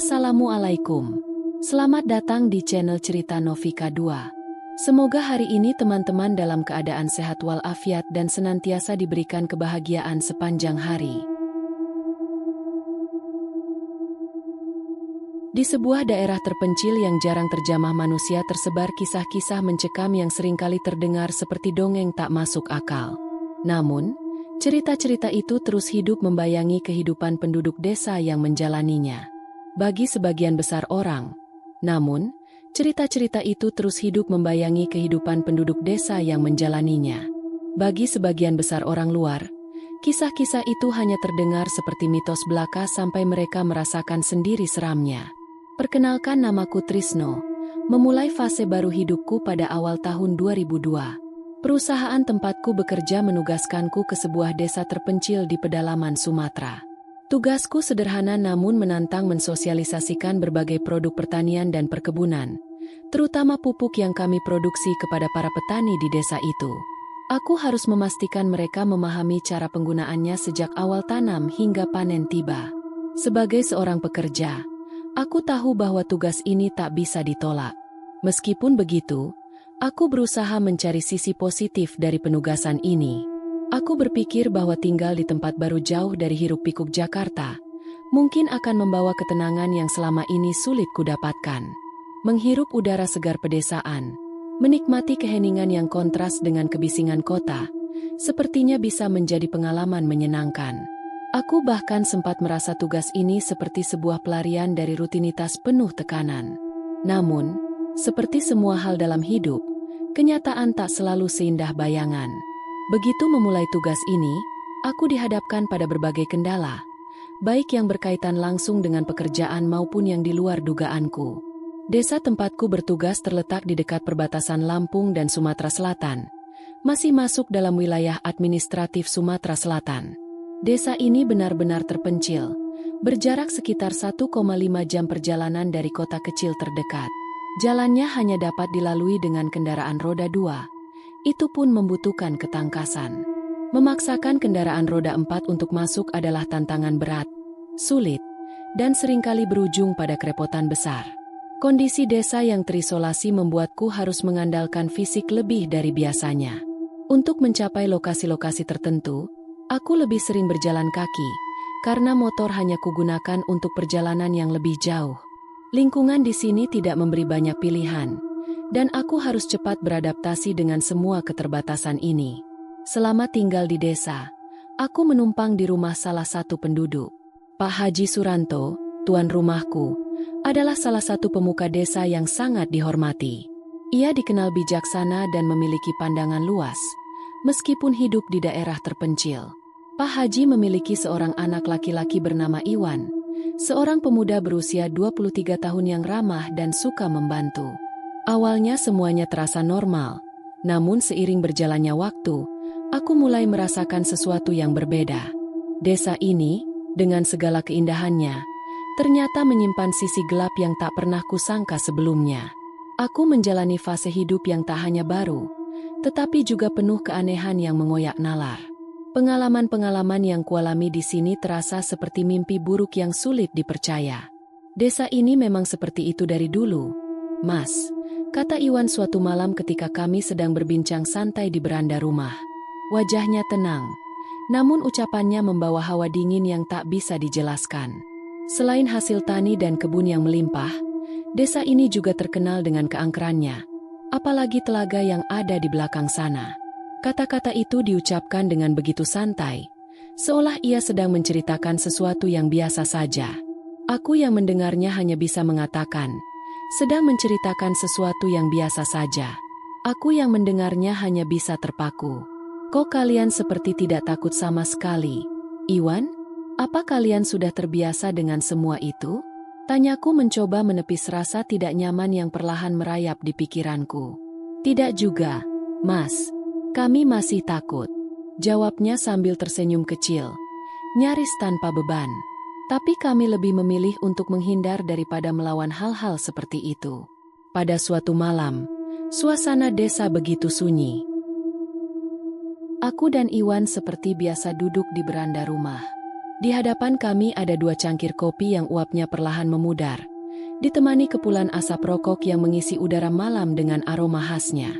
Assalamualaikum. Selamat datang di channel Cerita Novika 2. Semoga hari ini teman-teman dalam keadaan sehat walafiat dan senantiasa diberikan kebahagiaan sepanjang hari. Di sebuah daerah terpencil yang jarang terjamah manusia tersebar kisah-kisah mencekam yang seringkali terdengar seperti dongeng tak masuk akal. Namun, cerita-cerita itu terus hidup membayangi kehidupan penduduk desa yang menjalaninya. Bagi sebagian besar orang, namun, cerita-cerita itu terus hidup membayangi kehidupan penduduk desa yang menjalaninya. Bagi sebagian besar orang luar, kisah-kisah itu hanya terdengar seperti mitos belaka sampai mereka merasakan sendiri seramnya. Perkenalkan, namaku Trisno. Memulai fase baru hidupku pada awal tahun 2002. Perusahaan tempatku bekerja menugaskanku ke sebuah desa terpencil di pedalaman Sumatera. Tugasku sederhana namun menantang, mensosialisasikan berbagai produk pertanian dan perkebunan, terutama pupuk yang kami produksi kepada para petani di desa itu. Aku harus memastikan mereka memahami cara penggunaannya sejak awal tanam hingga panen tiba. Sebagai seorang pekerja, aku tahu bahwa tugas ini tak bisa ditolak. Meskipun begitu, aku berusaha mencari sisi positif dari penugasan ini. Aku berpikir bahwa tinggal di tempat baru jauh dari hiruk-pikuk Jakarta mungkin akan membawa ketenangan yang selama ini sulit kudapatkan. Menghirup udara segar pedesaan, menikmati keheningan yang kontras dengan kebisingan kota, sepertinya bisa menjadi pengalaman menyenangkan. Aku bahkan sempat merasa tugas ini seperti sebuah pelarian dari rutinitas penuh tekanan. Namun, seperti semua hal dalam hidup, kenyataan tak selalu seindah bayangan. Begitu memulai tugas ini, aku dihadapkan pada berbagai kendala, baik yang berkaitan langsung dengan pekerjaan maupun yang di luar dugaanku. Desa tempatku bertugas terletak di dekat perbatasan Lampung dan Sumatera Selatan, masih masuk dalam wilayah administratif Sumatera Selatan. Desa ini benar-benar terpencil, berjarak sekitar 1,5 jam perjalanan dari kota kecil terdekat. Jalannya hanya dapat dilalui dengan kendaraan roda 2. Itu pun membutuhkan ketangkasan. Memaksakan kendaraan roda 4 untuk masuk adalah tantangan berat, sulit, dan seringkali berujung pada kerepotan besar. Kondisi desa yang terisolasi membuatku harus mengandalkan fisik lebih dari biasanya. Untuk mencapai lokasi-lokasi tertentu, aku lebih sering berjalan kaki, karena motor hanya kugunakan untuk perjalanan yang lebih jauh. Lingkungan di sini tidak memberi banyak pilihan, dan aku harus cepat beradaptasi dengan semua keterbatasan ini. Selama tinggal di desa, aku menumpang di rumah salah satu penduduk. Pak Haji Suranto, tuan rumahku, adalah salah satu pemuka desa yang sangat dihormati. Ia dikenal bijaksana dan memiliki pandangan luas, meskipun hidup di daerah terpencil. Pak Haji memiliki seorang anak laki-laki bernama Iwan, seorang pemuda berusia 23 tahun yang ramah dan suka membantu. Awalnya semuanya terasa normal, namun seiring berjalannya waktu, aku mulai merasakan sesuatu yang berbeda. Desa ini, dengan segala keindahannya, ternyata menyimpan sisi gelap yang tak pernah kusangka sebelumnya. Aku menjalani fase hidup yang tak hanya baru, tetapi juga penuh keanehan yang mengoyak nalar. Pengalaman-pengalaman yang kualami di sini terasa seperti mimpi buruk yang sulit dipercaya. Desa ini memang seperti itu dari dulu, Mas, kata Iwan suatu malam ketika kami sedang berbincang santai di beranda rumah. Wajahnya tenang, namun ucapannya membawa hawa dingin yang tak bisa dijelaskan. Selain hasil tani dan kebun yang melimpah, desa ini juga terkenal dengan keangkerannya, apalagi telaga yang ada di belakang sana. Kata-kata itu diucapkan dengan begitu santai, seolah ia sedang menceritakan sesuatu yang biasa saja. Aku yang mendengarnya hanya bisa mengatakan, sedang menceritakan sesuatu yang biasa saja. Aku yang mendengarnya hanya bisa terpaku. Kok kalian seperti tidak takut sama sekali, Iwan? Apa kalian sudah terbiasa dengan semua itu? Tanyaku mencoba menepis rasa tidak nyaman yang perlahan merayap di pikiranku. Tidak juga, Mas. Kami masih takut, jawabnya sambil tersenyum kecil, nyaris tanpa beban. Tapi kami lebih memilih untuk menghindar daripada melawan hal-hal seperti itu. Pada suatu malam, suasana desa begitu sunyi. Aku dan Iwan seperti biasa duduk di beranda rumah. Di hadapan kami ada 2 cangkir kopi yang uapnya perlahan memudar, ditemani kepulan asap rokok yang mengisi udara malam dengan aroma khasnya.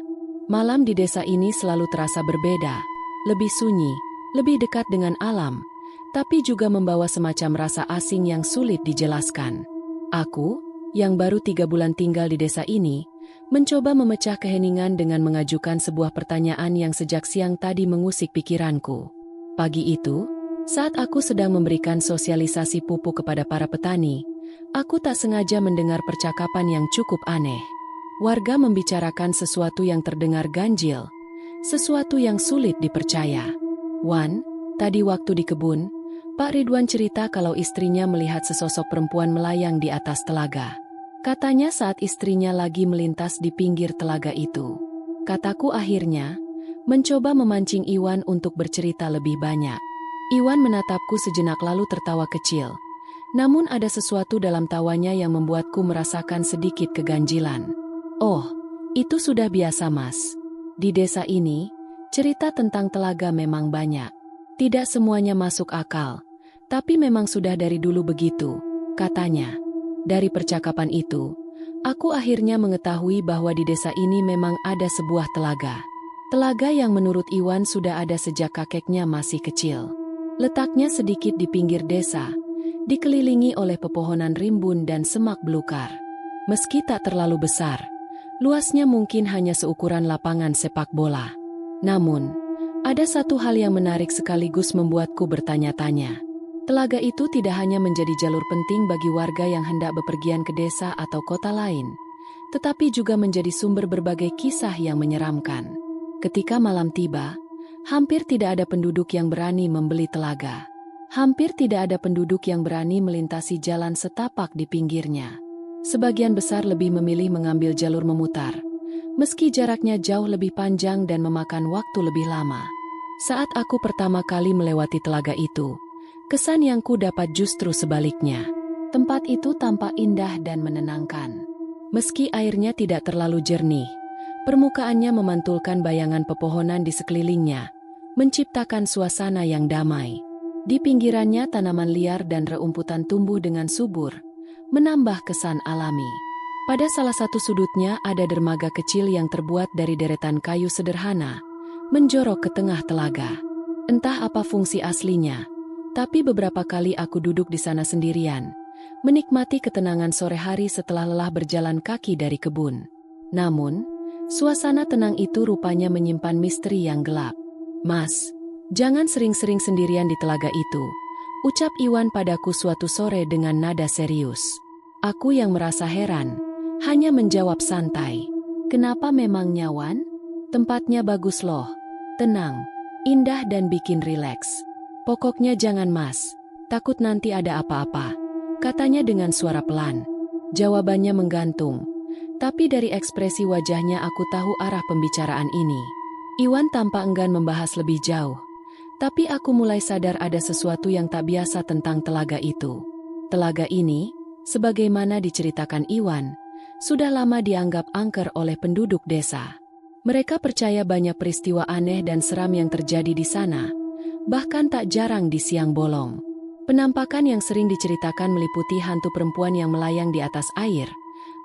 Malam di desa ini selalu terasa berbeda, lebih sunyi, lebih dekat dengan alam, tapi juga membawa semacam rasa asing yang sulit dijelaskan. Aku, yang baru 3 bulan tinggal di desa ini, mencoba memecah keheningan dengan mengajukan sebuah pertanyaan yang sejak siang tadi mengusik pikiranku. Pagi itu, saat aku sedang memberikan sosialisasi pupuk kepada para petani, aku tak sengaja mendengar percakapan yang cukup aneh. Warga membicarakan sesuatu yang terdengar ganjil, sesuatu yang sulit dipercaya. "Wan, tadi waktu di kebun, Pak Ridwan cerita kalau istrinya melihat sesosok perempuan melayang di atas telaga. Katanya saat istrinya lagi melintas di pinggir telaga itu." Kataku akhirnya, mencoba memancing Iwan untuk bercerita lebih banyak. Iwan menatapku sejenak lalu tertawa kecil. Namun ada sesuatu dalam tawanya yang membuatku merasakan sedikit keganjilan. "Oh, itu sudah biasa, Mas. Di desa ini, cerita tentang telaga memang banyak. Tidak semuanya masuk akal, tapi memang sudah dari dulu begitu," katanya. Dari percakapan itu, aku akhirnya mengetahui bahwa di desa ini memang ada sebuah telaga. Telaga yang menurut Iwan sudah ada sejak kakeknya masih kecil. Letaknya sedikit di pinggir desa, dikelilingi oleh pepohonan rimbun dan semak belukar. Meski tak terlalu besar, luasnya mungkin hanya seukuran lapangan sepak bola. Namun, ada satu hal yang menarik sekaligus membuatku bertanya-tanya. Telaga itu tidak hanya menjadi jalur penting bagi warga yang hendak bepergian ke desa atau kota lain, tetapi juga menjadi sumber berbagai kisah yang menyeramkan. Ketika malam tiba, hampir tidak ada penduduk yang berani membeli telaga. Hampir tidak ada penduduk yang berani melintasi jalan setapak di pinggirnya. Sebagian besar lebih memilih mengambil jalur memutar, meski jaraknya jauh lebih panjang dan memakan waktu lebih lama. Saat aku pertama kali melewati telaga itu, kesan yang ku dapat justru sebaliknya. Tempat itu tampak indah dan menenangkan. Meski airnya tidak terlalu jernih, permukaannya memantulkan bayangan pepohonan di sekelilingnya, menciptakan suasana yang damai. Di pinggirannya tanaman liar dan rerumputan tumbuh dengan subur, menambah kesan alami. Pada salah satu sudutnya ada dermaga kecil yang terbuat dari deretan kayu sederhana, menjorok ke tengah telaga. Entah apa fungsi aslinya, tapi beberapa kali aku duduk di sana sendirian, menikmati ketenangan sore hari setelah lelah berjalan kaki dari kebun. Namun, suasana tenang itu rupanya menyimpan misteri yang gelap. "Mas, jangan sering-sering sendirian di telaga itu," ucap Iwan padaku suatu sore dengan nada serius. Aku yang merasa heran, hanya menjawab santai. "Kenapa memangnya, Wan? Tempatnya bagus loh, tenang, indah dan bikin rileks." "Pokoknya jangan, Mas, takut nanti ada apa-apa," katanya dengan suara pelan. Jawabannya menggantung, tapi dari ekspresi wajahnya aku tahu arah pembicaraan ini. Iwan tampak enggan membahas lebih jauh, tapi aku mulai sadar ada sesuatu yang tak biasa tentang telaga itu. Telaga ini, sebagaimana diceritakan Iwan, sudah lama dianggap angker oleh penduduk desa. Mereka percaya banyak peristiwa aneh dan seram yang terjadi di sana, bahkan tak jarang di siang bolong. Penampakan yang sering diceritakan meliputi hantu perempuan yang melayang di atas air,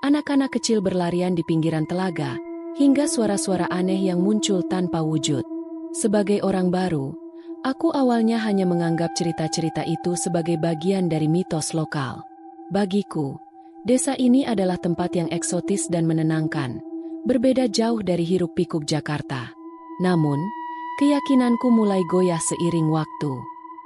anak-anak kecil berlarian di pinggiran telaga, hingga suara-suara aneh yang muncul tanpa wujud. Sebagai orang baru, aku awalnya hanya menganggap cerita-cerita itu sebagai bagian dari mitos lokal. Bagiku, desa ini adalah tempat yang eksotis dan menenangkan, berbeda jauh dari hiruk-pikuk Jakarta. Namun, keyakinanku mulai goyah seiring waktu.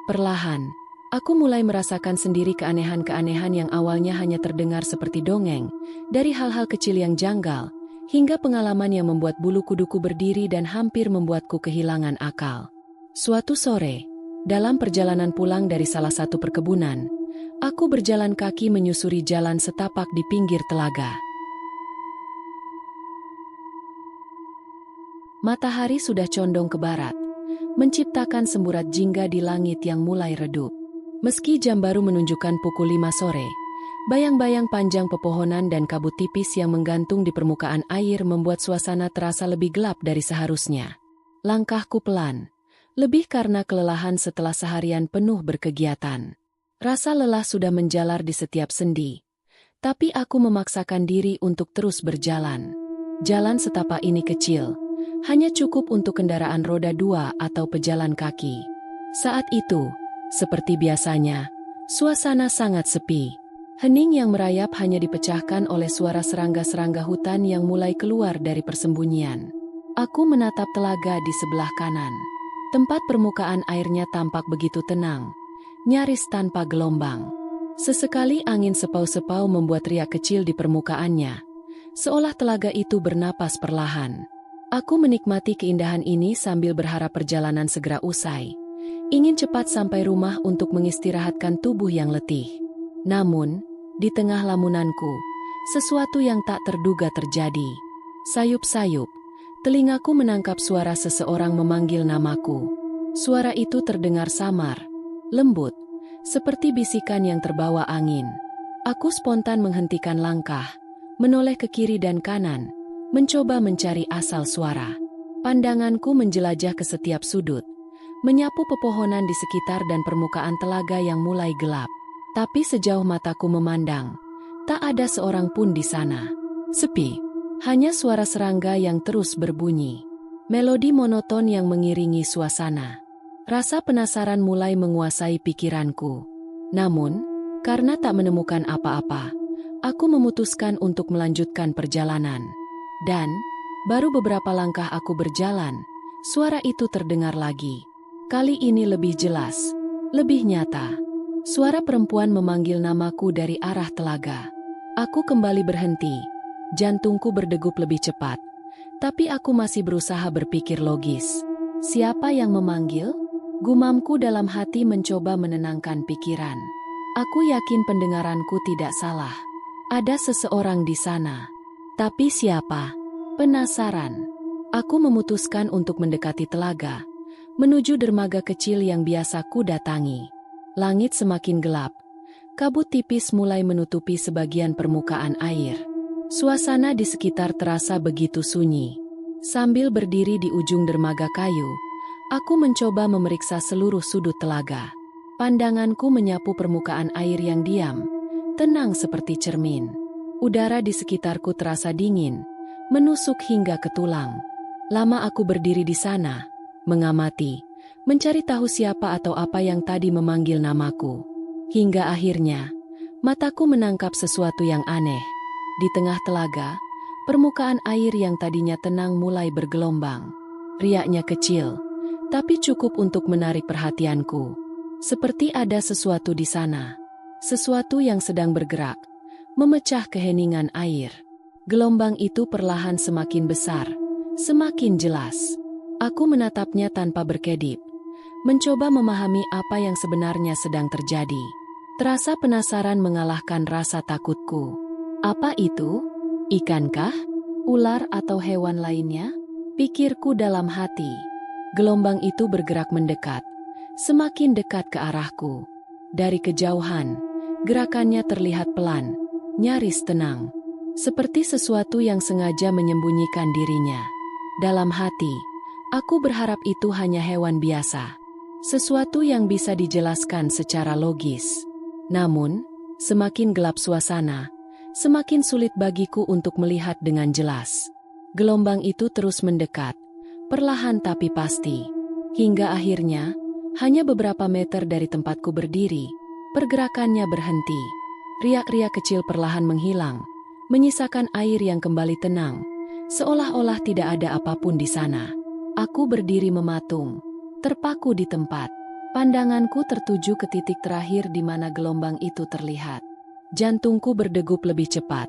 Perlahan, aku mulai merasakan sendiri keanehan-keanehan yang awalnya hanya terdengar seperti dongeng, dari hal-hal kecil yang janggal, hingga pengalaman yang membuat bulu kuduku berdiri dan hampir membuatku kehilangan akal. Suatu sore, dalam perjalanan pulang dari salah satu perkebunan, aku berjalan kaki menyusuri jalan setapak di pinggir telaga. Matahari sudah condong ke barat, menciptakan semburat jingga di langit yang mulai redup. Meski jam baru menunjukkan pukul 5 sore, bayang-bayang panjang pepohonan dan kabut tipis yang menggantung di permukaan air membuat suasana terasa lebih gelap dari seharusnya. Langkahku pelan, Lebih karena kelelahan setelah seharian penuh berkegiatan. Rasa lelah sudah menjalar di setiap sendi. Tapi aku memaksakan diri untuk terus berjalan. Jalan setapak ini kecil, hanya cukup untuk kendaraan roda 2 atau pejalan kaki. Saat itu, seperti biasanya, suasana sangat sepi. Hening yang merayap hanya dipecahkan oleh suara serangga-serangga hutan yang mulai keluar dari persembunyian. Aku menatap telaga di sebelah kanan. Tempat permukaan airnya tampak begitu tenang, nyaris tanpa gelombang. Sesekali angin sepau-sepau membuat riak kecil di permukaannya, seolah telaga itu bernapas perlahan. Aku menikmati keindahan ini sambil berharap perjalanan segera usai. Ingin cepat sampai rumah untuk mengistirahatkan tubuh yang letih. Namun, di tengah lamunanku, sesuatu yang tak terduga terjadi. Sayup-sayup, telingaku menangkap suara seseorang memanggil namaku. Suara itu terdengar samar, lembut, seperti bisikan yang terbawa angin. Aku spontan menghentikan langkah, menoleh ke kiri dan kanan, mencoba mencari asal suara. Pandanganku menjelajah ke setiap sudut, menyapu pepohonan di sekitar dan permukaan telaga yang mulai gelap. Tapi sejauh mataku memandang, tak ada seorang pun di sana. Sepi, hanya suara serangga yang terus berbunyi. Melodi monoton yang mengiringi suasana. Rasa penasaran mulai menguasai pikiranku. Namun, karena tak menemukan apa-apa, aku memutuskan untuk melanjutkan perjalanan. Dan, baru beberapa langkah aku berjalan, suara itu terdengar lagi. Kali ini lebih jelas, lebih nyata. Suara perempuan memanggil namaku dari arah telaga. Aku kembali berhenti, jantungku berdegup lebih cepat. Tapi aku masih berusaha berpikir logis. Siapa yang memanggil? Gumamku dalam hati mencoba menenangkan pikiran. Aku yakin pendengaranku tidak salah. Ada seseorang di sana. Tapi siapa? Penasaran. Aku memutuskan untuk mendekati telaga, menuju dermaga kecil yang biasa ku datangi. Langit semakin gelap. Kabut tipis mulai menutupi sebagian permukaan air. Suasana di sekitar terasa begitu sunyi. Sambil berdiri di ujung dermaga kayu, aku mencoba memeriksa seluruh sudut telaga. Pandanganku menyapu permukaan air yang diam, tenang seperti cermin. Udara di sekitarku terasa dingin, menusuk hingga ke tulang. Lama aku berdiri di sana, mengamati, mencari tahu siapa atau apa yang tadi memanggil namaku. Hingga akhirnya, mataku menangkap sesuatu yang aneh. Di tengah telaga, permukaan air yang tadinya tenang mulai bergelombang. Riaknya kecil, tapi cukup untuk menarik perhatianku. Seperti ada sesuatu di sana. Sesuatu yang sedang bergerak, memecah keheningan air. Gelombang itu perlahan semakin besar, semakin jelas. Aku menatapnya tanpa berkedip, mencoba memahami apa yang sebenarnya sedang terjadi. Terasa penasaran mengalahkan rasa takutku. Apa itu? Ikankah? Ular atau hewan lainnya? Pikirku dalam hati. Gelombang itu bergerak mendekat, semakin dekat ke arahku. Dari kejauhan, gerakannya terlihat pelan, nyaris tenang. Seperti sesuatu yang sengaja menyembunyikan dirinya. Dalam hati, aku berharap itu hanya hewan biasa. Sesuatu yang bisa dijelaskan secara logis. Namun, semakin gelap suasana, semakin sulit bagiku untuk melihat dengan jelas. Gelombang itu terus mendekat, perlahan tapi pasti. Hingga akhirnya, hanya beberapa meter dari tempatku berdiri, pergerakannya berhenti. Riak-riak kecil perlahan menghilang, menyisakan air yang kembali tenang, seolah-olah tidak ada apapun di sana. Aku berdiri mematung, terpaku di tempat. Pandanganku tertuju ke titik terakhir di mana gelombang itu terlihat. Jantungku berdegup lebih cepat,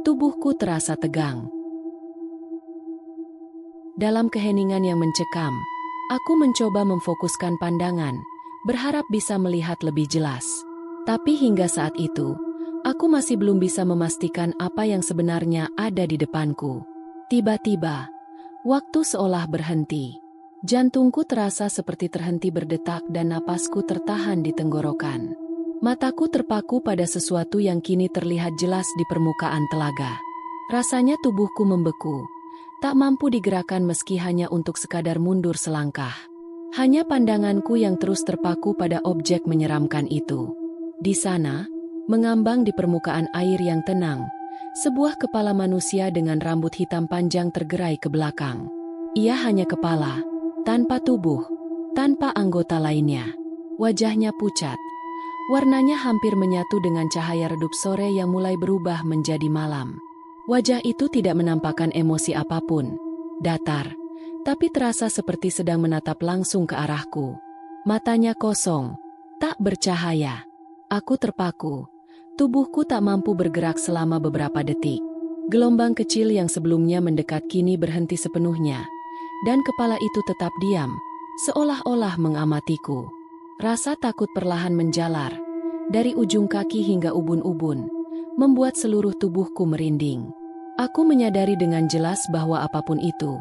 tubuhku terasa tegang. Dalam keheningan yang mencekam, aku mencoba memfokuskan pandangan, berharap bisa melihat lebih jelas. Tapi hingga saat itu, aku masih belum bisa memastikan apa yang sebenarnya ada di depanku. Tiba-tiba, waktu seolah berhenti. Jantungku terasa seperti terhenti berdetak dan napasku tertahan di tenggorokan. Mataku terpaku pada sesuatu yang kini terlihat jelas di permukaan telaga. Rasanya tubuhku membeku, tak mampu digerakkan meski hanya untuk sekadar mundur selangkah. Hanya pandanganku yang terus terpaku pada objek menyeramkan itu. Di sana, mengambang di permukaan air yang tenang, sebuah kepala manusia dengan rambut hitam panjang tergerai ke belakang. Ia hanya kepala, tanpa tubuh, tanpa anggota lainnya. Wajahnya pucat. Warnanya hampir menyatu dengan cahaya redup sore yang mulai berubah menjadi malam. Wajah itu tidak menampakkan emosi apapun. Datar, tapi terasa seperti sedang menatap langsung ke arahku. Matanya kosong, tak bercahaya. Aku terpaku. Tubuhku tak mampu bergerak selama beberapa detik. Gelombang kecil yang sebelumnya mendekat kini berhenti sepenuhnya. Dan kepala itu tetap diam, seolah-olah mengamatiku. Rasa takut perlahan menjalar, dari ujung kaki hingga ubun-ubun, membuat seluruh tubuhku merinding. Aku menyadari dengan jelas bahwa apapun itu,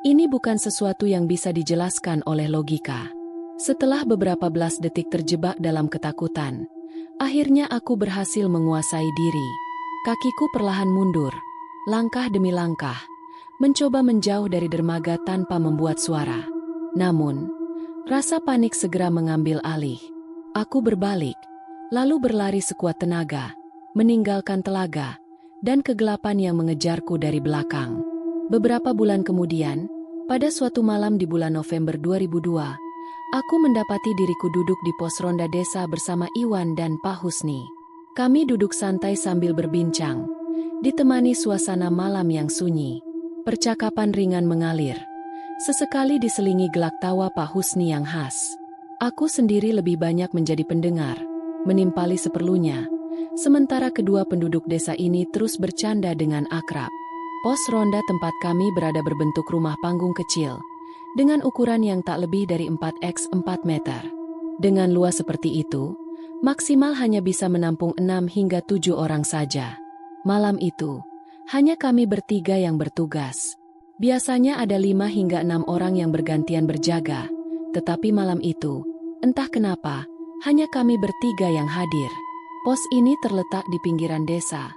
ini bukan sesuatu yang bisa dijelaskan oleh logika. Setelah beberapa belas detik terjebak dalam ketakutan, akhirnya aku berhasil menguasai diri. Kakiku perlahan mundur, langkah demi langkah, mencoba menjauh dari dermaga tanpa membuat suara. Namun, rasa panik segera mengambil alih. Aku berbalik, lalu berlari sekuat tenaga, meninggalkan telaga, dan kegelapan yang mengejarku dari belakang. Beberapa bulan kemudian, pada suatu malam di bulan November 2002, aku mendapati diriku duduk di pos ronda desa bersama Iwan dan Pak Husni. Kami duduk santai sambil berbincang, ditemani suasana malam yang sunyi. Percakapan ringan mengalir. Sesekali diselingi gelak tawa Pak Husni yang khas. Aku sendiri lebih banyak menjadi pendengar, menimpali seperlunya, sementara kedua penduduk desa ini terus bercanda dengan akrab. Pos ronda tempat kami berada berbentuk rumah panggung kecil, dengan ukuran yang tak lebih dari 4x4 meter. Dengan luas seperti itu, maksimal hanya bisa menampung 6 hingga 7 orang saja. Malam itu, hanya kami bertiga yang bertugas. Biasanya ada 5 hingga 6 orang yang bergantian berjaga, tetapi malam itu, entah kenapa, hanya kami bertiga yang hadir. Pos ini terletak di pinggiran desa,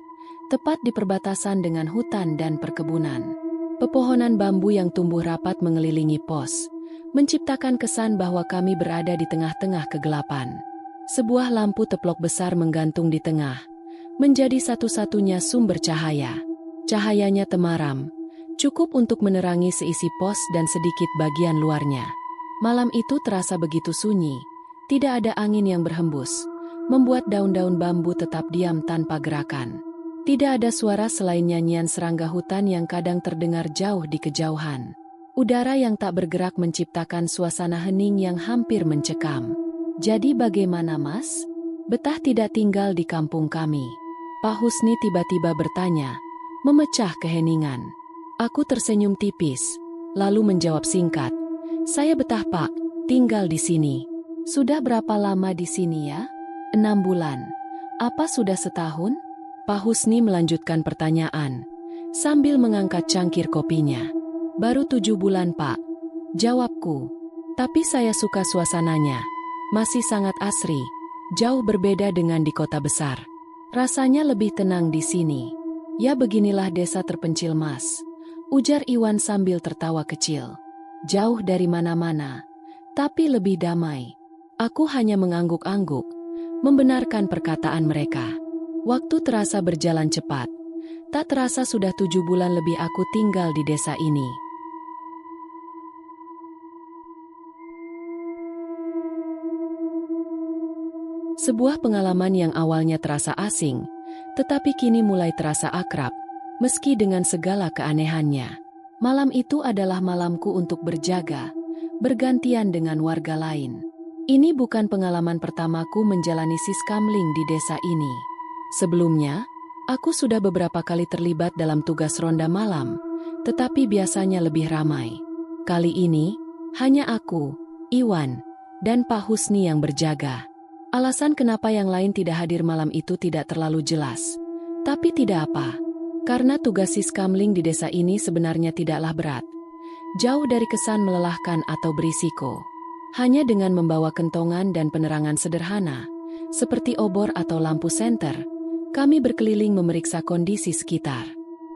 tepat di perbatasan dengan hutan dan perkebunan. Pepohonan bambu yang tumbuh rapat mengelilingi pos, menciptakan kesan bahwa kami berada di tengah-tengah kegelapan. Sebuah lampu teplok besar menggantung di tengah, menjadi satu-satunya sumber cahaya. Cahayanya temaram, cukup untuk menerangi seisi pos dan sedikit bagian luarnya. Malam itu terasa begitu sunyi, tidak ada angin yang berhembus, membuat daun-daun bambu tetap diam tanpa gerakan. Tidak ada suara selain nyanyian serangga hutan yang kadang terdengar jauh di kejauhan. Udara yang tak bergerak menciptakan suasana hening yang hampir mencekam. Jadi bagaimana, Mas? Betah tidak tinggal di kampung kami? Pak Husni tiba-tiba bertanya, memecah keheningan. Aku tersenyum tipis, lalu menjawab singkat, "Saya betah, Pak, tinggal di sini." "Sudah berapa lama di sini ya?" 6 bulan. "Apa sudah setahun?" Pak Husni melanjutkan pertanyaan, sambil mengangkat cangkir kopinya. "Baru 7 bulan, Pak," jawabku. "Tapi saya suka suasananya. Masih sangat asri, jauh berbeda dengan di kota besar. Rasanya lebih tenang di sini." "Ya beginilah desa terpencil, Mas," ujar Iwan sambil tertawa kecil. "Jauh dari mana-mana, tapi lebih damai." Aku hanya mengangguk-angguk, membenarkan perkataan mereka. Waktu terasa berjalan cepat. Tak terasa sudah 7 bulan lebih aku tinggal di desa ini. Sebuah pengalaman yang awalnya terasa asing, tetapi kini mulai terasa akrab, meski dengan segala keanehannya. Malam itu adalah malamku untuk berjaga, bergantian dengan warga lain. Ini bukan pengalaman pertamaku menjalani siskamling di desa ini. Sebelumnya, aku sudah beberapa kali terlibat dalam tugas ronda malam, tetapi biasanya lebih ramai. Kali ini, hanya aku, Iwan, dan Pak Husni yang berjaga. Alasan kenapa yang lain tidak hadir malam itu tidak terlalu jelas. Tapi tidak apa, karena tugas siskamling di desa ini sebenarnya tidaklah berat. Jauh dari kesan melelahkan atau berisiko. Hanya dengan membawa kentongan dan penerangan sederhana, seperti obor atau lampu senter, kami berkeliling memeriksa kondisi sekitar.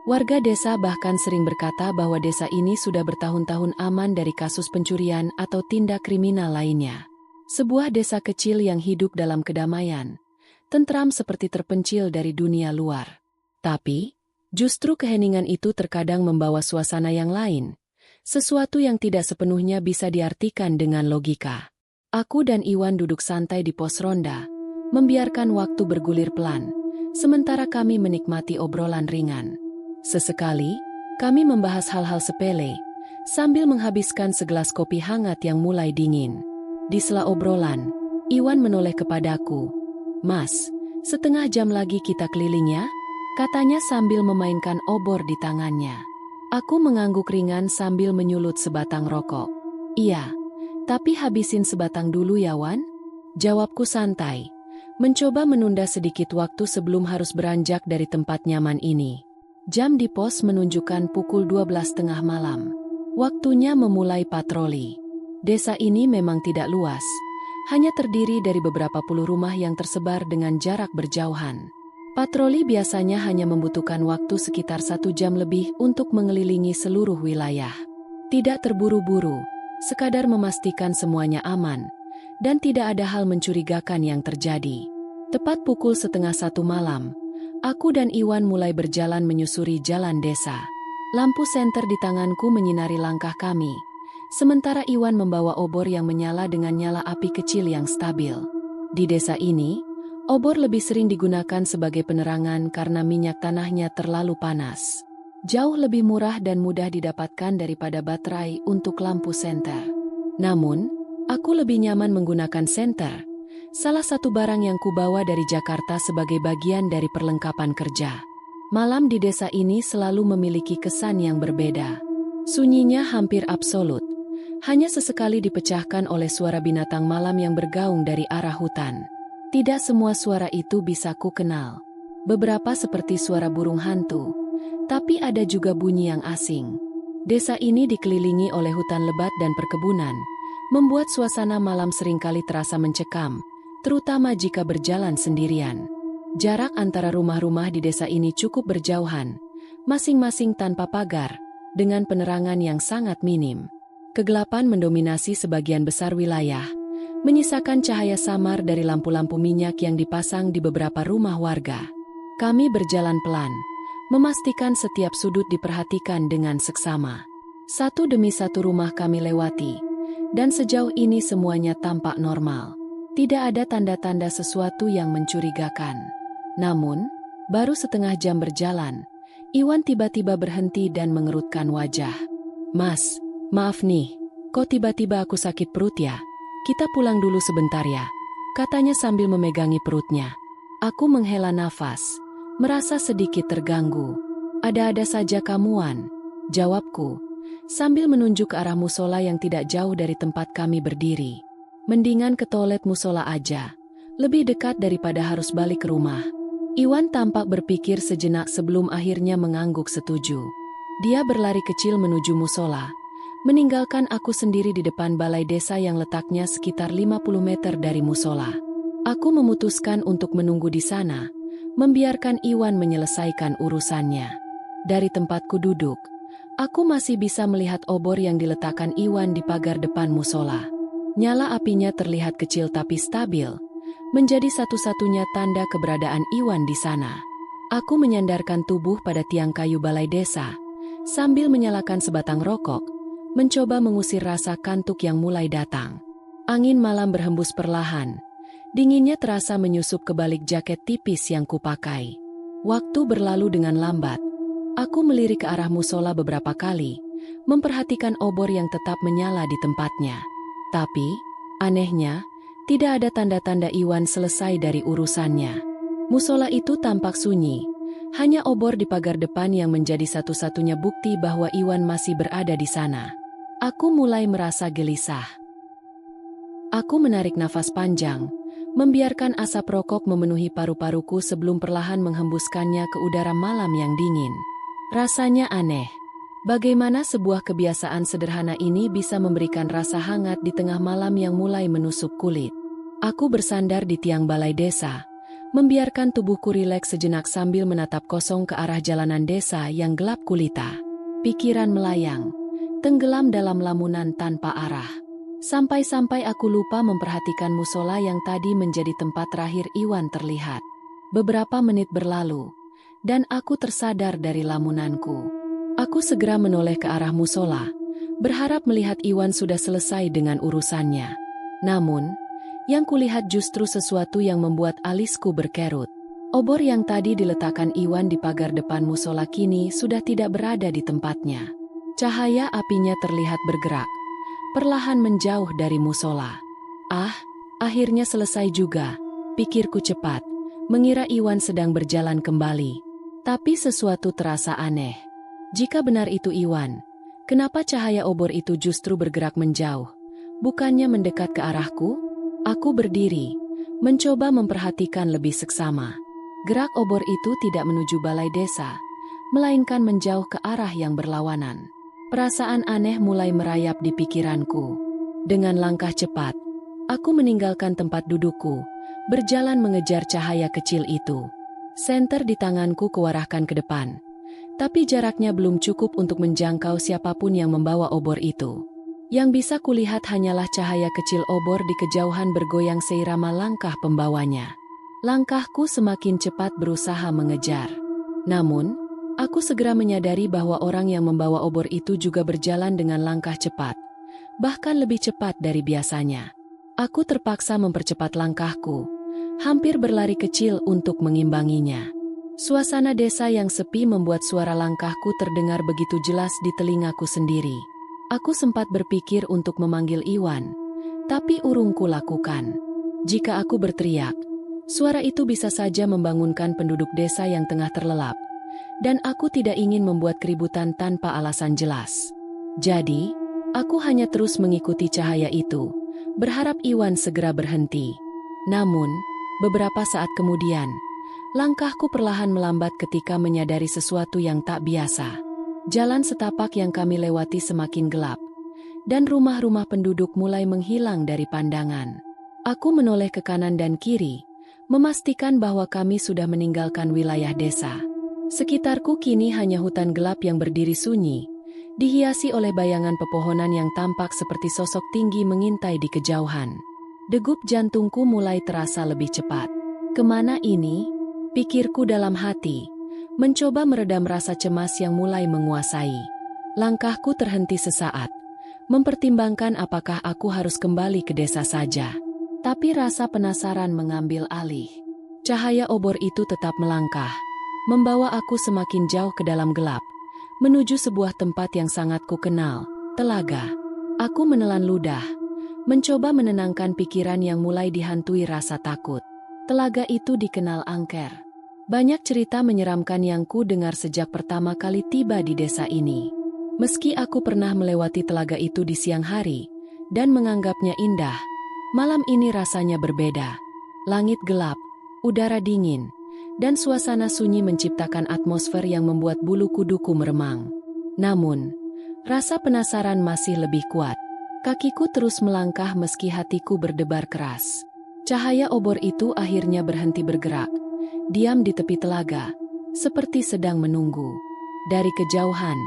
Warga desa bahkan sering berkata bahwa desa ini sudah bertahun-tahun aman dari kasus pencurian atau tindak kriminal lainnya. Sebuah desa kecil yang hidup dalam kedamaian, tentram seperti terpencil dari dunia luar. Tapi, justru keheningan itu terkadang membawa suasana yang lain, sesuatu yang tidak sepenuhnya bisa diartikan dengan logika. Aku dan Iwan duduk santai di pos ronda, membiarkan waktu bergulir pelan, sementara kami menikmati obrolan ringan. Sesekali, kami membahas hal-hal sepele, sambil menghabiskan segelas kopi hangat yang mulai dingin. Di sela obrolan, Iwan menoleh kepadaku. "Mas, setengah jam lagi kita keliling ya?" katanya sambil memainkan obor di tangannya. Aku mengangguk ringan sambil menyulut sebatang rokok. "Iya, tapi habisin sebatang dulu ya Wan?" jawabku santai, mencoba menunda sedikit waktu sebelum harus beranjak dari tempat nyaman ini. Jam di pos menunjukkan pukul 12.30 malam. Waktunya memulai patroli. Desa ini memang tidak luas, hanya terdiri dari beberapa puluh rumah yang tersebar dengan jarak berjauhan. Patroli biasanya hanya membutuhkan waktu sekitar 1 jam lebih untuk mengelilingi seluruh wilayah. Tidak terburu-buru, sekadar memastikan semuanya aman, dan tidak ada hal mencurigakan yang terjadi. Tepat pukul 12:30 malam, aku dan Iwan mulai berjalan menyusuri jalan desa. Lampu senter di tanganku menyinari langkah kami, sementara Iwan membawa obor yang menyala dengan nyala api kecil yang stabil. Di desa ini, obor lebih sering digunakan sebagai penerangan karena minyak tanahnya terlalu panas. Jauh lebih murah dan mudah didapatkan daripada baterai untuk lampu senter. Namun, aku lebih nyaman menggunakan senter, salah satu barang yang kubawa dari Jakarta sebagai bagian dari perlengkapan kerja. Malam di desa ini selalu memiliki kesan yang berbeda. Sunyinya hampir absolut, hanya sesekali dipecahkan oleh suara binatang malam yang bergaung dari arah hutan. Tidak semua suara itu bisa ku kenal. Beberapa seperti suara burung hantu, tapi ada juga bunyi yang asing. Desa ini dikelilingi oleh hutan lebat dan perkebunan, membuat suasana malam seringkali terasa mencekam, terutama jika berjalan sendirian. Jarak antara rumah-rumah di desa ini cukup berjauhan, masing-masing tanpa pagar, dengan penerangan yang sangat minim. Kegelapan mendominasi sebagian besar wilayah, menyisakan cahaya samar dari lampu-lampu minyak yang dipasang di beberapa rumah warga. Kami berjalan pelan, memastikan setiap sudut diperhatikan dengan seksama. Satu demi satu rumah kami lewati, dan sejauh ini semuanya tampak normal. Tidak ada tanda-tanda sesuatu yang mencurigakan. Namun, baru setengah jam berjalan, Iwan tiba-tiba berhenti dan mengerutkan wajah. "Mas, maaf nih, kok tiba-tiba aku sakit perut ya? Kita pulang dulu sebentar ya," katanya sambil memegangi perutnya. Aku menghela nafas, merasa sedikit terganggu. "Ada-ada saja kamu Wan," jawabku, sambil menunjuk ke arah musola yang tidak jauh dari tempat kami berdiri. "Mendingan ke toilet musola aja, lebih dekat daripada harus balik ke rumah." Iwan tampak berpikir sejenak sebelum akhirnya mengangguk setuju. Dia berlari kecil menuju musola, meninggalkan aku sendiri di depan balai desa yang letaknya sekitar 50 meter dari musola. Aku memutuskan untuk menunggu di sana, membiarkan Iwan menyelesaikan urusannya. Dari tempatku duduk, aku masih bisa melihat obor yang diletakkan Iwan di pagar depan musola. Nyala apinya terlihat kecil tapi stabil, menjadi satu-satunya tanda keberadaan Iwan di sana. Aku menyandarkan tubuh pada tiang kayu balai desa, sambil menyalakan sebatang rokok, mencoba mengusir rasa kantuk yang mulai datang. Angin malam berhembus perlahan, dinginnya terasa menyusup ke balik jaket tipis yang kupakai. Waktu berlalu dengan lambat. Aku melirik ke arah musola beberapa kali, memperhatikan obor yang tetap menyala di tempatnya. Tapi, anehnya, tidak ada tanda-tanda Iwan selesai dari urusannya. Musola itu tampak sunyi, hanya obor di pagar depan yang menjadi satu-satunya bukti bahwa Iwan masih berada di sana. Aku mulai merasa gelisah. Aku menarik nafas panjang, membiarkan asap rokok memenuhi paru-paruku sebelum perlahan menghembuskannya ke udara malam yang dingin. Rasanya aneh. Bagaimana sebuah kebiasaan sederhana ini bisa memberikan rasa hangat di tengah malam yang mulai menusuk kulit. Aku bersandar di tiang balai desa, membiarkan tubuhku rileks sejenak sambil menatap kosong ke arah jalanan desa yang gelap gulita. Pikiran melayang, tenggelam dalam lamunan tanpa arah. Sampai-sampai aku lupa memperhatikan musola yang tadi menjadi tempat terakhir Iwan terlihat. Beberapa menit berlalu, dan aku tersadar dari lamunanku. Aku segera menoleh ke arah musola, berharap melihat Iwan sudah selesai dengan urusannya. Namun, yang kulihat justru sesuatu yang membuat alisku berkerut. Obor yang tadi diletakkan Iwan di pagar depan musola kini sudah tidak berada di tempatnya. Cahaya apinya terlihat bergerak, perlahan menjauh dari musola. Ah, akhirnya selesai juga, pikirku cepat, mengira Iwan sedang berjalan kembali. Tapi sesuatu terasa aneh. Jika benar itu Iwan, kenapa cahaya obor itu justru bergerak menjauh, bukannya mendekat ke arahku? Aku berdiri, mencoba memperhatikan lebih seksama. Gerak obor itu tidak menuju balai desa, melainkan menjauh ke arah yang berlawanan. Perasaan aneh mulai merayap di pikiranku. Dengan langkah cepat, aku meninggalkan tempat dudukku, berjalan mengejar cahaya kecil itu. Senter di tanganku kuarahkan ke depan, tapi jaraknya belum cukup untuk menjangkau siapapun yang membawa obor itu. Yang bisa kulihat hanyalah cahaya kecil obor di kejauhan bergoyang seirama langkah pembawanya. Langkahku semakin cepat berusaha mengejar. Namun, aku segera menyadari bahwa orang yang membawa obor itu juga berjalan dengan langkah cepat, bahkan lebih cepat dari biasanya. Aku terpaksa mempercepat langkahku, hampir berlari kecil untuk mengimbanginya. Suasana desa yang sepi membuat suara langkahku terdengar begitu jelas di telingaku sendiri. Aku sempat berpikir untuk memanggil Iwan, tapi urung kulakukan. Jika aku berteriak, suara itu bisa saja membangunkan penduduk desa yang tengah terlelap, dan aku tidak ingin membuat keributan tanpa alasan jelas. Jadi, aku hanya terus mengikuti cahaya itu, berharap Iwan segera berhenti. Namun, beberapa saat kemudian, langkahku perlahan melambat ketika menyadari sesuatu yang tak biasa. Jalan setapak yang kami lewati semakin gelap, dan rumah-rumah penduduk mulai menghilang dari pandangan. Aku menoleh ke kanan dan kiri, memastikan bahwa kami sudah meninggalkan wilayah desa. Sekitarku kini hanya hutan gelap yang berdiri sunyi, dihiasi oleh bayangan pepohonan yang tampak seperti sosok tinggi mengintai di kejauhan. Degup jantungku mulai terasa lebih cepat. Kemana ini? Pikirku dalam hati, mencoba meredam rasa cemas yang mulai menguasai. Langkahku terhenti sesaat, mempertimbangkan apakah aku harus kembali ke desa saja. Tapi rasa penasaran mengambil alih. Cahaya obor itu tetap melangkah, membawa aku semakin jauh ke dalam gelap, menuju sebuah tempat yang sangat kukenal, telaga. Aku menelan ludah, mencoba menenangkan pikiran yang mulai dihantui rasa takut. Telaga itu dikenal angker. Banyak cerita menyeramkan yang ku dengar sejak pertama kali tiba di desa ini. Meski aku pernah melewati telaga itu di siang hari, dan menganggapnya indah, malam ini rasanya berbeda. Langit gelap, udara dingin, dan suasana sunyi menciptakan atmosfer yang membuat bulu kuduku meremang. Namun, rasa penasaran masih lebih kuat. Kakiku terus melangkah meski hatiku berdebar keras. Cahaya obor itu akhirnya berhenti bergerak, diam di tepi telaga, seperti sedang menunggu. Dari kejauhan,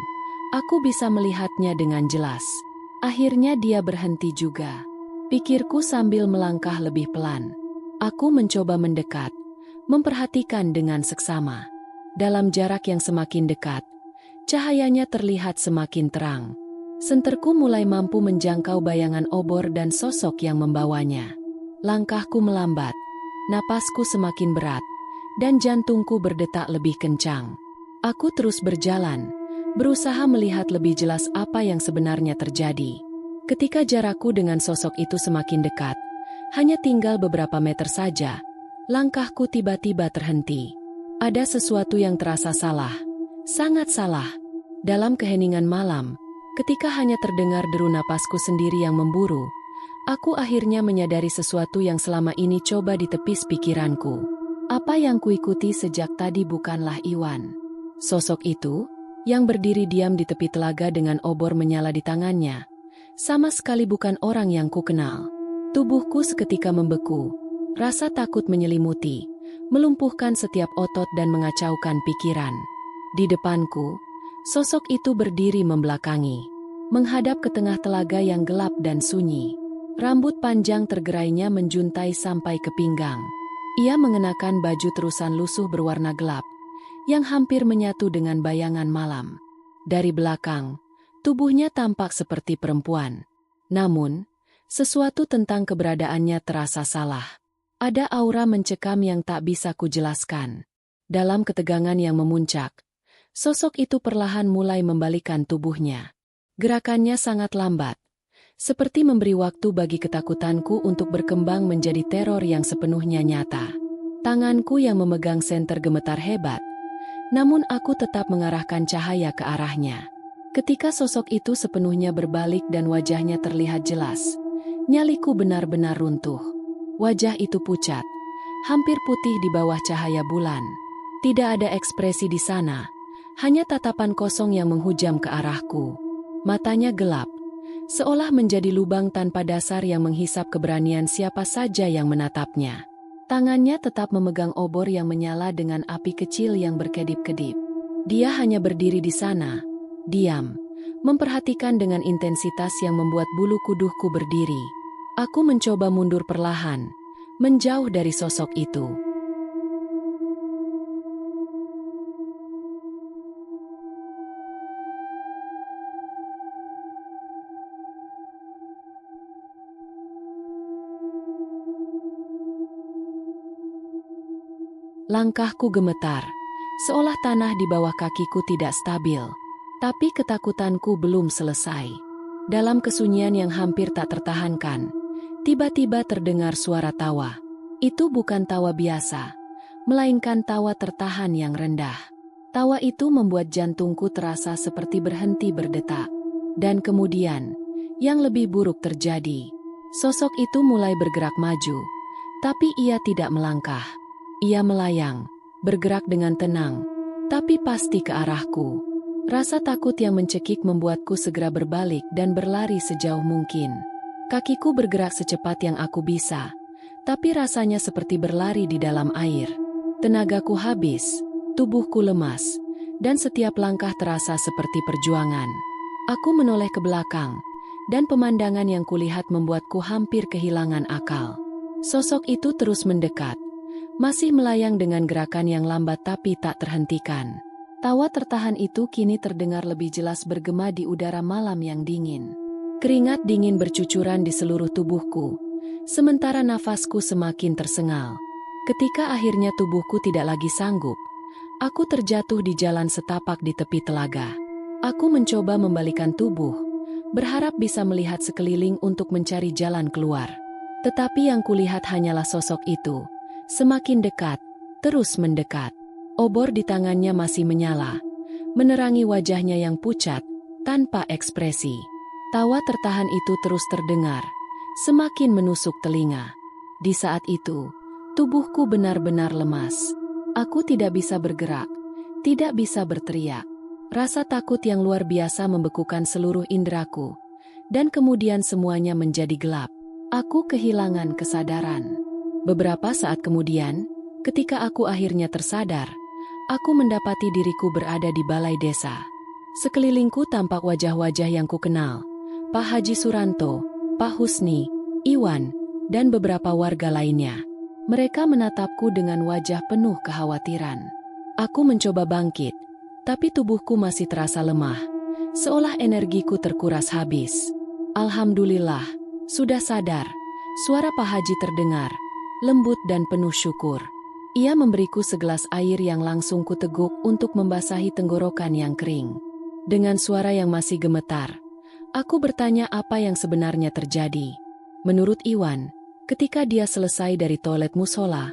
aku bisa melihatnya dengan jelas. Akhirnya dia berhenti juga. Pikirku sambil melangkah lebih pelan. Aku mencoba mendekat, memperhatikan dengan seksama. Dalam jarak yang semakin dekat, cahayanya terlihat semakin terang. Senterku mulai mampu menjangkau bayangan obor dan sosok yang membawanya. Langkahku melambat, napasku semakin berat, dan jantungku berdetak lebih kencang. Aku terus berjalan, berusaha melihat lebih jelas apa yang sebenarnya terjadi. Ketika jarakku dengan sosok itu semakin dekat, hanya tinggal beberapa meter saja, langkahku tiba-tiba terhenti. Ada sesuatu yang terasa salah, sangat salah. Dalam keheningan malam, ketika hanya terdengar deru napasku sendiri yang memburu, aku akhirnya menyadari sesuatu yang selama ini coba ditepis pikiranku. Apa yang kuikuti sejak tadi bukanlah Iwan. Sosok itu, yang berdiri diam di tepi telaga dengan obor menyala di tangannya, sama sekali bukan orang yang kukenal. Tubuhku seketika membeku, rasa takut menyelimuti, melumpuhkan setiap otot dan mengacaukan pikiran. Di depanku, sosok itu berdiri membelakangi, menghadap ke tengah telaga yang gelap dan sunyi. Rambut panjang tergerainya menjuntai sampai ke pinggang. Ia mengenakan baju terusan lusuh berwarna gelap, yang hampir menyatu dengan bayangan malam. Dari belakang, tubuhnya tampak seperti perempuan. Namun, sesuatu tentang keberadaannya terasa salah. Ada aura mencekam yang tak bisa kujelaskan. Dalam ketegangan yang memuncak, sosok itu perlahan mulai membalikkan tubuhnya. Gerakannya sangat lambat, seperti memberi waktu bagi ketakutanku untuk berkembang menjadi teror yang sepenuhnya nyata. Tanganku yang memegang senter gemetar hebat, namun aku tetap mengarahkan cahaya ke arahnya. Ketika sosok itu sepenuhnya berbalik dan wajahnya terlihat jelas, nyaliku benar-benar runtuh. Wajah itu pucat, hampir putih di bawah cahaya bulan. Tidak ada ekspresi di sana, hanya tatapan kosong yang menghujam ke arahku. Matanya gelap, seolah menjadi lubang tanpa dasar yang menghisap keberanian siapa saja yang menatapnya. Tangannya tetap memegang obor yang menyala dengan api kecil yang berkedip-kedip. Dia hanya berdiri di sana, diam, memperhatikan dengan intensitas yang membuat bulu kudukku berdiri. Aku mencoba mundur perlahan, menjauh dari sosok itu. Langkahku gemetar, seolah tanah di bawah kakiku tidak stabil. Tapi ketakutanku belum selesai. Dalam kesunyian yang hampir tak tertahankan, tiba-tiba terdengar suara tawa. Itu bukan tawa biasa, melainkan tawa tertahan yang rendah. Tawa itu membuat jantungku terasa seperti berhenti berdetak. Dan kemudian, yang lebih buruk terjadi. Sosok itu mulai bergerak maju, tapi ia tidak melangkah. Ia melayang, bergerak dengan tenang, tapi pasti ke arahku. Rasa takut yang mencekik membuatku segera berbalik dan berlari sejauh mungkin. Kakiku bergerak secepat yang aku bisa, tapi rasanya seperti berlari di dalam air. Tenagaku habis, tubuhku lemas, dan setiap langkah terasa seperti perjuangan. Aku menoleh ke belakang, dan pemandangan yang kulihat membuatku hampir kehilangan akal. Sosok itu terus mendekat, masih melayang dengan gerakan yang lambat tapi tak terhentikan. Tawa tertahan itu kini terdengar lebih jelas bergema di udara malam yang dingin. Keringat dingin bercucuran di seluruh tubuhku, sementara nafasku semakin tersengal. Ketika akhirnya tubuhku tidak lagi sanggup, aku terjatuh di jalan setapak di tepi telaga. Aku mencoba membalikan tubuh, berharap bisa melihat sekeliling untuk mencari jalan keluar. Tetapi yang kulihat hanyalah sosok itu, semakin dekat, terus mendekat. Obor di tangannya masih menyala, menerangi wajahnya yang pucat, tanpa ekspresi. Tawa tertahan itu terus terdengar, semakin menusuk telinga. Di saat itu, tubuhku benar-benar lemas. Aku tidak bisa bergerak, tidak bisa berteriak. Rasa takut yang luar biasa membekukan seluruh indraku, dan kemudian semuanya menjadi gelap. Aku kehilangan kesadaran. Beberapa saat kemudian, ketika aku akhirnya tersadar, aku mendapati diriku berada di balai desa. Sekelilingku tampak wajah-wajah yang kukenal, Pak Haji Suranto, Pak Husni, Iwan, dan beberapa warga lainnya. Mereka menatapku dengan wajah penuh kekhawatiran. Aku mencoba bangkit, tapi tubuhku masih terasa lemah, seolah energiku terkuras habis. Alhamdulillah, sudah sadar. Suara Pak Haji terdengar, lembut dan penuh syukur. Ia memberiku segelas air yang langsung kuteguk untuk membasahi tenggorokan yang kering. Dengan suara yang masih gemetar, aku bertanya apa yang sebenarnya terjadi. Menurut Iwan, ketika dia selesai dari toilet musola,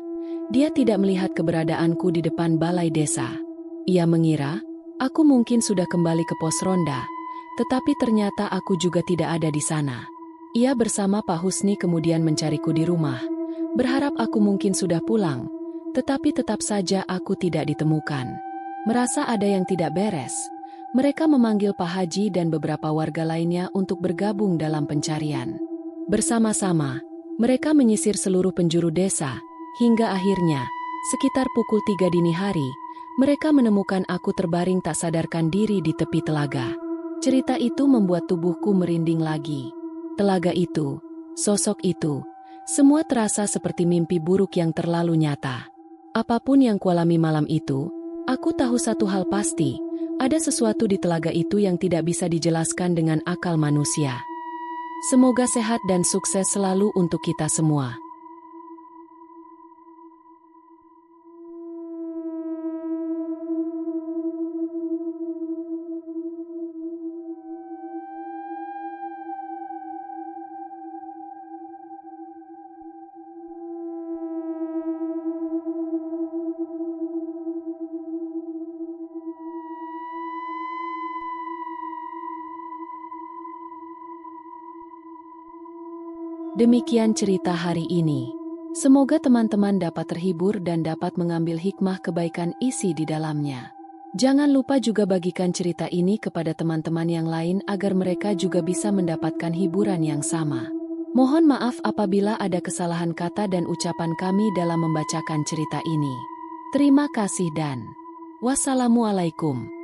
dia tidak melihat keberadaanku di depan balai desa. Ia mengira aku mungkin sudah kembali ke pos ronda, tetapi ternyata aku juga tidak ada di sana. Ia bersama Pak Husni kemudian mencariku di rumah, berharap aku mungkin sudah pulang, tetapi tetap saja aku tidak ditemukan. Merasa ada yang tidak beres, mereka memanggil Pak Haji dan beberapa warga lainnya untuk bergabung dalam pencarian. Bersama-sama, mereka menyisir seluruh penjuru desa, hingga akhirnya, Sekitar pukul 3 dini hari, mereka menemukan aku terbaring tak sadarkan diri di tepi telaga. Cerita itu membuat tubuhku merinding lagi. Telaga itu, sosok itu, semua terasa seperti mimpi buruk yang terlalu nyata. Apapun yang kualami malam itu, aku tahu satu hal pasti, ada sesuatu di telaga itu yang tidak bisa dijelaskan dengan akal manusia. Semoga sehat dan sukses selalu untuk kita semua. Demikian cerita hari ini. Semoga teman-teman dapat terhibur dan dapat mengambil hikmah kebaikan isi di dalamnya. Jangan lupa juga bagikan cerita ini kepada teman-teman yang lain agar mereka juga bisa mendapatkan hiburan yang sama. Mohon maaf apabila ada kesalahan kata dan ucapan kami dalam membacakan cerita ini. Terima kasih dan wassalamualaikum.